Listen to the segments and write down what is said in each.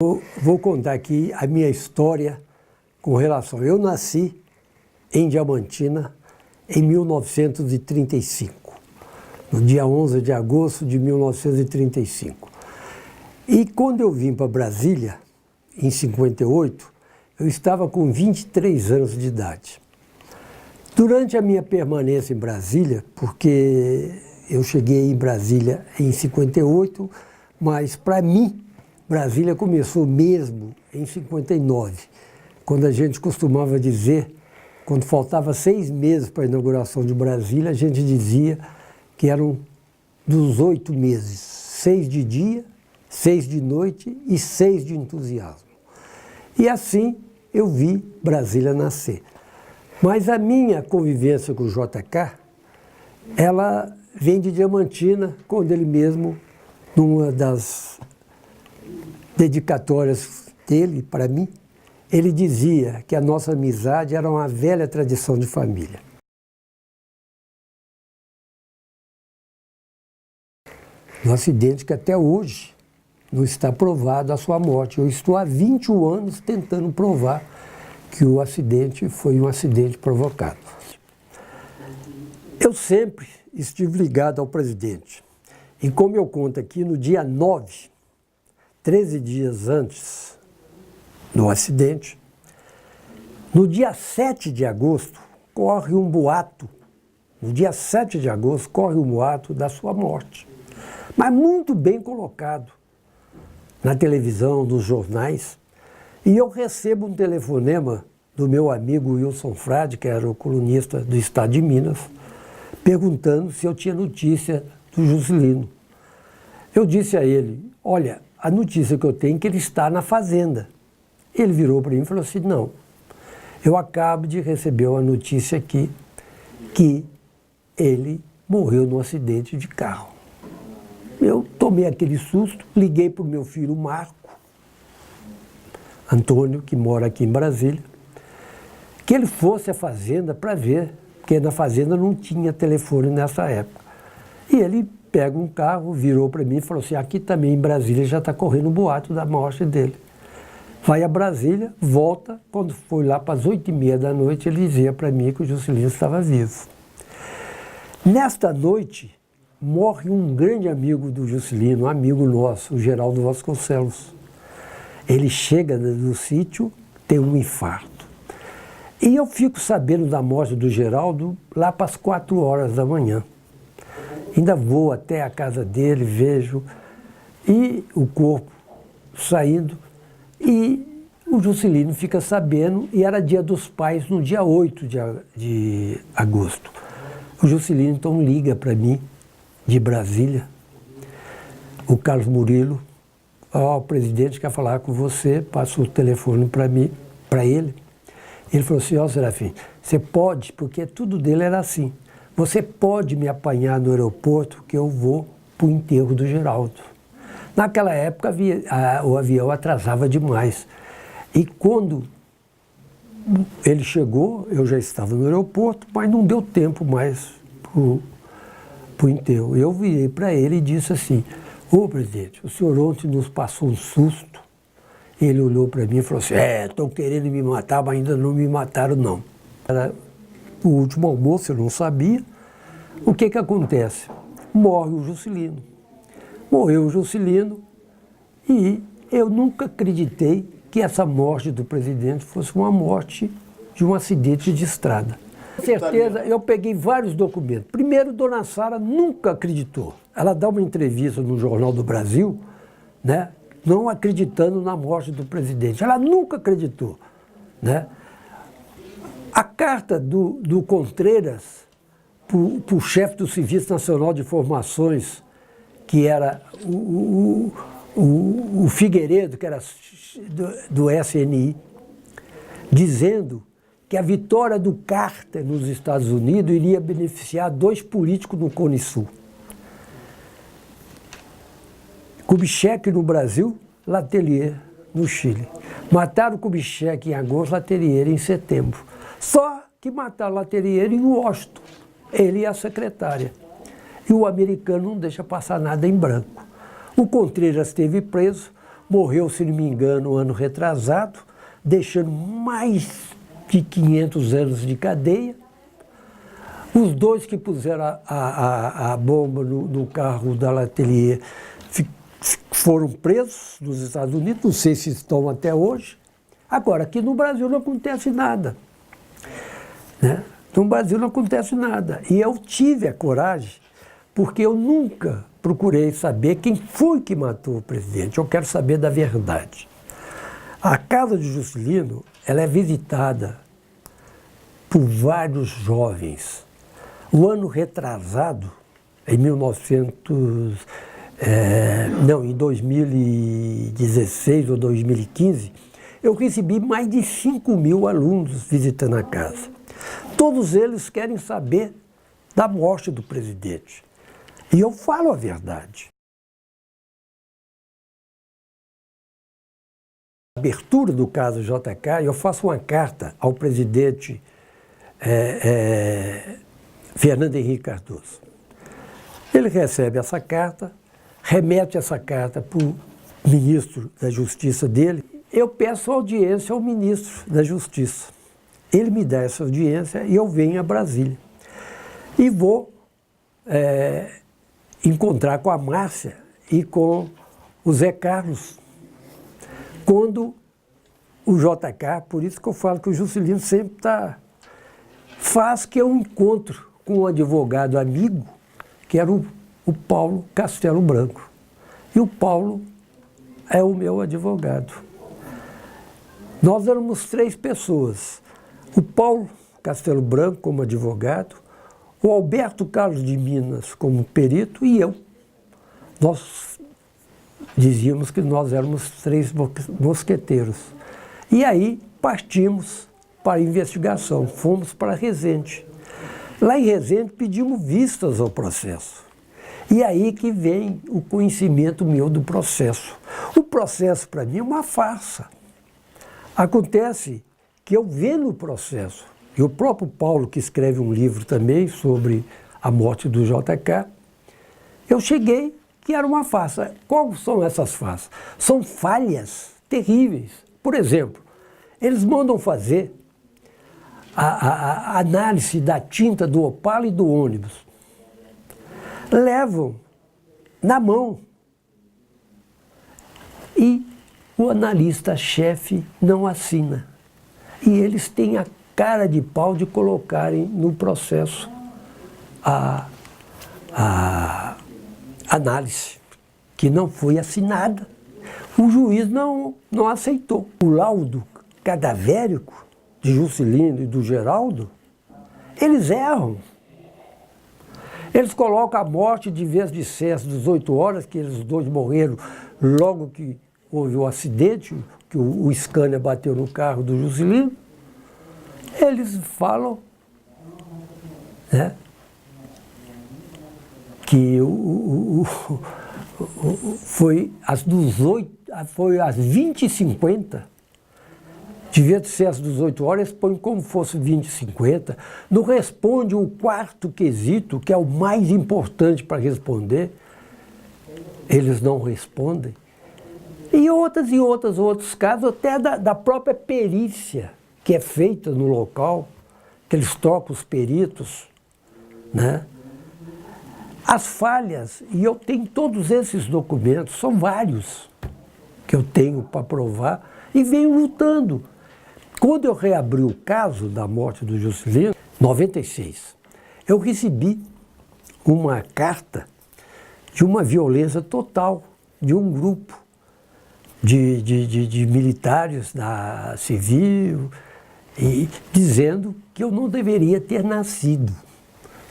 Vou contar aqui a minha história com relação. Eu nasci em Diamantina em 1935, no dia 11 de agosto de 1935. E quando eu vim para Brasília, em 58, eu estava com 23 anos de idade. Durante a minha permanência em Brasília, porque eu cheguei em Brasília em 58, mas para mim, Brasília começou mesmo em 59, quando a gente costumava dizer, quando faltava 6 meses para a inauguração de Brasília, a gente dizia que eram dos 8 meses, 6 de dia, 6 de noite e 6 de entusiasmo. E assim eu vi Brasília nascer. Mas a minha convivência com o JK, ela vem de Diamantina, quando ele mesmo, numa das dedicatórias dele para mim, ele dizia que a nossa amizade era uma velha tradição de família. Um acidente que até hoje não está provado a sua morte. Eu estou há 21 anos tentando provar que o acidente foi um acidente provocado. Eu sempre estive ligado ao presidente. E como eu conto aqui, no dia 9, 13 dias antes do acidente, no dia 7 de agosto, corre um boato. No dia 7 de agosto, corre um boato da sua morte. Mas muito bem colocado na televisão, nos jornais. E eu recebo um telefonema do meu amigo Wilson Frade, que era o colunista do Estado de Minas, perguntando se eu tinha notícia do Juscelino. Eu disse a ele, olha, a notícia que eu tenho é que ele está na fazenda. Ele virou para mim e falou assim, não, eu acabo de receber uma notícia aqui que ele morreu num acidente de carro. Eu tomei aquele susto, liguei para o meu filho Marco, Antônio, que mora aqui em Brasília, que ele fosse à fazenda para ver, porque na fazenda não tinha telefone nessa época. E ele pega um carro, virou para mim e falou assim, aqui também em Brasília já está correndo o boato da morte dele. Vai a Brasília, volta, quando foi lá para as 8h30 da noite, ele dizia para mim que o Juscelino estava vivo. Nesta noite, morre um grande amigo do Juscelino, um amigo nosso, o Geraldo Vasconcelos. Ele chega do sítio, tem um infarto. E eu fico sabendo da morte do Geraldo lá para as 4 horas da manhã. Ainda vou até a casa dele, vejo, e o corpo saindo, e o Juscelino fica sabendo, e era dia dos pais, no dia 8 de agosto. O Juscelino então liga para mim, de Brasília, o Carlos Murilo, o presidente quer falar com você, passa o telefone para mim, para ele. Ele falou assim, Serafim, você pode, porque tudo dele era assim, você pode me apanhar no aeroporto que eu vou para o enterro do Geraldo. Naquela época o avião atrasava demais. E quando ele chegou, eu já estava no aeroporto, mas não deu tempo mais para o enterro. Eu virei para ele e disse assim, ô presidente, o senhor ontem nos passou um susto. Ele olhou para mim e falou assim, estão querendo me matar, mas ainda não me mataram não. Era o último almoço, eu não sabia. O que acontece? Morre o Juscelino. Morreu o Juscelino e eu nunca acreditei que essa morte do presidente fosse uma morte de um acidente de estrada. Com certeza, eu peguei vários documentos. Primeiro, Dona Sara nunca acreditou. Ela dá uma entrevista no Jornal do Brasil, né, não acreditando na morte do presidente. Ela nunca acreditou, né? A carta do Contreiras para o chefe do Serviço Nacional de Informações, que era o Figueiredo, que era do SNI, dizendo que a vitória do Carter nos Estados Unidos iria beneficiar 2 políticos no Cone Sul. Kubitschek no Brasil, Letelier no Chile. Mataram Kubitschek em agosto, Letelier em setembro. Só que mataram Letelier em Washington, ele e a secretária. E o americano não deixa passar nada em branco. O Contreiras esteve preso, morreu, se não me engano, ano retrasado, deixando mais de 500 anos de cadeia. Os dois que puseram a bomba no carro da Letelier foram presos nos Estados Unidos, não sei se estão até hoje. Agora, aqui no Brasil não acontece nada, né? No Brasil não acontece nada. E eu tive a coragem, porque eu nunca procurei saber quem foi que matou o presidente. Eu quero saber da verdade. A casa de Juscelino, ela é visitada por vários jovens. O ano retrasado, em 2016 ou 2015, eu recebi mais de 5.000 alunos visitando a casa. Todos eles querem saber da morte do presidente. E eu falo a verdade. Na abertura do caso JK, eu faço uma carta ao presidente Fernando Henrique Cardoso. Ele recebe essa carta, remete essa carta para o ministro da Justiça dele. Eu peço audiência ao ministro da Justiça. Ele me dá essa audiência e eu venho a Brasília. E vou encontrar com a Márcia e com o Zé Carlos. Quando o JK, por isso que eu falo que o Juscelino sempre faz que eu encontro com um advogado amigo, que era o Paulo Castelo Branco. E o Paulo é o meu advogado. Nós éramos 3 pessoas. O Paulo Castelo Branco como advogado, o Alberto Carlos de Minas como perito e eu. Nós dizíamos que nós éramos 3 mosqueteiros. E aí partimos para a investigação, fomos para Resende. Lá em Resende pedimos vistas ao processo. E aí que vem o conhecimento meu do processo. O processo para mim é uma farsa. Acontece que eu vendo o processo, e o próprio Paulo, que escreve um livro também sobre a morte do JK, eu cheguei que era uma farsa. Quais são essas farsas? São falhas terríveis. Por exemplo, eles mandam fazer a análise da tinta do Opala e do ônibus. Levam na mão. E o analista-chefe não assina. E eles têm a cara de pau de colocarem no processo a análise, que não foi assinada. O juiz não aceitou. O laudo cadavérico de Juscelino e do Geraldo, eles erram. Eles colocam a morte de vez de ser às 18 horas, que eles dois morreram logo que houve o acidente, que o Scania bateu no carro do Juscelino. Eles falam, né, que foi às 20h50, devia ser às 18 horas, põe como fosse 20h50, não responde o quarto quesito, que é o mais importante para responder, eles não respondem. E outros casos, até da própria perícia que é feita no local, que eles trocam os peritos, né? As falhas, e eu tenho todos esses documentos, são vários que eu tenho para provar, e venho lutando. Quando eu reabri o caso da morte do Juscelino, em 96, eu recebi uma carta de uma violência total de um grupo de militares da civil, e dizendo que eu não deveria ter nascido.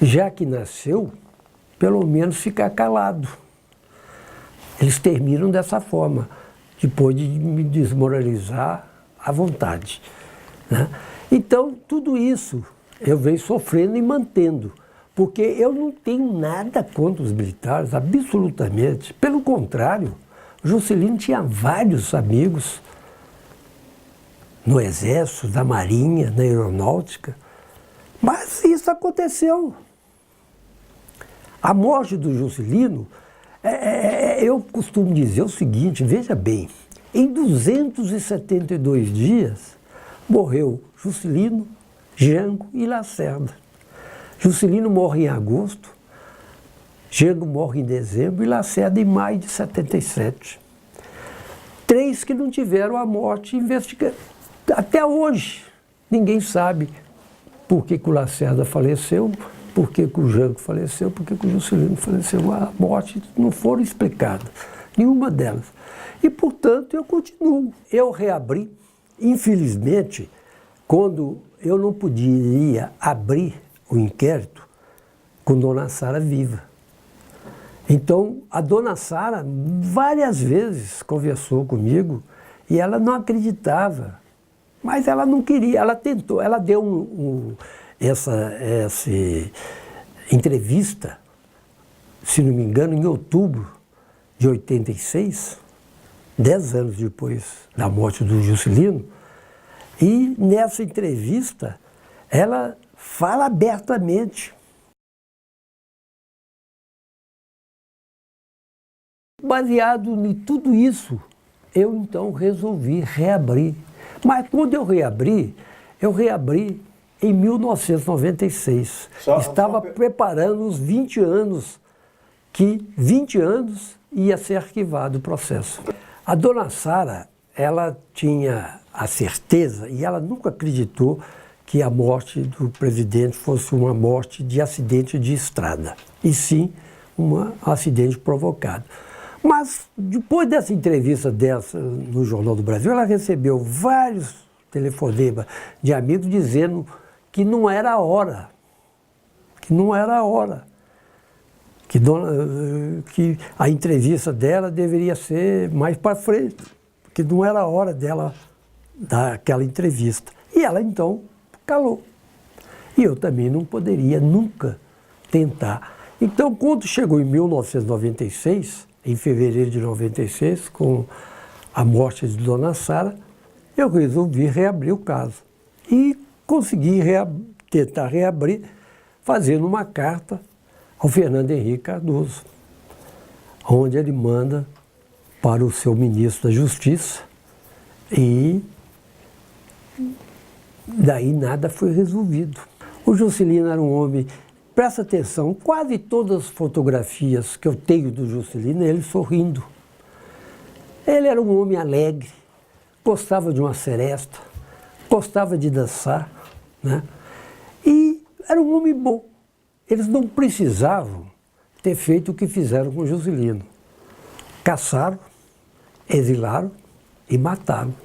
Já que nasceu, pelo menos ficar calado. Eles terminam dessa forma, depois de me desmoralizar à vontade, né? Então, tudo isso eu venho sofrendo e mantendo, porque eu não tenho nada contra os militares, absolutamente. Pelo contrário, Juscelino tinha vários amigos no Exército, na Marinha, na Aeronáutica, mas isso aconteceu. A morte do Juscelino, eu costumo dizer o seguinte, veja bem, Em 272 dias, morreu Juscelino, Jango e Lacerda. Juscelino morre em agosto, Jango morre em dezembro e Lacerda em maio de 77. 3 que não tiveram a morte investigada. Até hoje, ninguém sabe por que o Lacerda faleceu, por que o Jango faleceu, por que o Juscelino faleceu. A morte não foram explicadas, nenhuma delas. E, portanto, eu continuo. Eu reabri, infelizmente, quando eu não podia abrir o inquérito com Dona Sara viva. Então, a Dona Sara várias vezes conversou comigo e ela não acreditava, mas ela não queria, ela tentou, ela deu essa entrevista, se não me engano, em outubro de 86, 10 anos depois da morte do Juscelino, e nessa entrevista ela fala abertamente. Baseado em tudo isso, eu então resolvi reabrir. Mas quando eu reabri em 1996. Estava preparando os 20 anos, que 20 anos ia ser arquivado o processo. A Dona Sara, ela tinha a certeza, e ela nunca acreditou que a morte do presidente fosse uma morte de acidente de estrada, e sim um acidente provocado. Mas, depois dessa entrevista dessa no Jornal do Brasil, ela recebeu vários telefonemas de amigos dizendo que não era a hora, que a entrevista dela deveria ser mais para frente, que não era a hora dela dar aquela entrevista. E ela, então, calou. E eu também não poderia nunca tentar. Então, quando chegou em 1996, em fevereiro de 96, com a morte de Dona Sara, eu resolvi reabrir o caso. E consegui tentar reabrir fazendo uma carta ao Fernando Henrique Cardoso, onde ele manda para o seu ministro da Justiça e daí nada foi resolvido. O Juscelino era um homem... Presta atenção, quase todas as fotografias que eu tenho do Juscelino, ele sorrindo. Ele era um homem alegre, gostava de uma seresta, gostava de dançar, né? E era um homem bom. Eles não precisavam ter feito o que fizeram com o Juscelino. Caçaram, exilaram e mataram.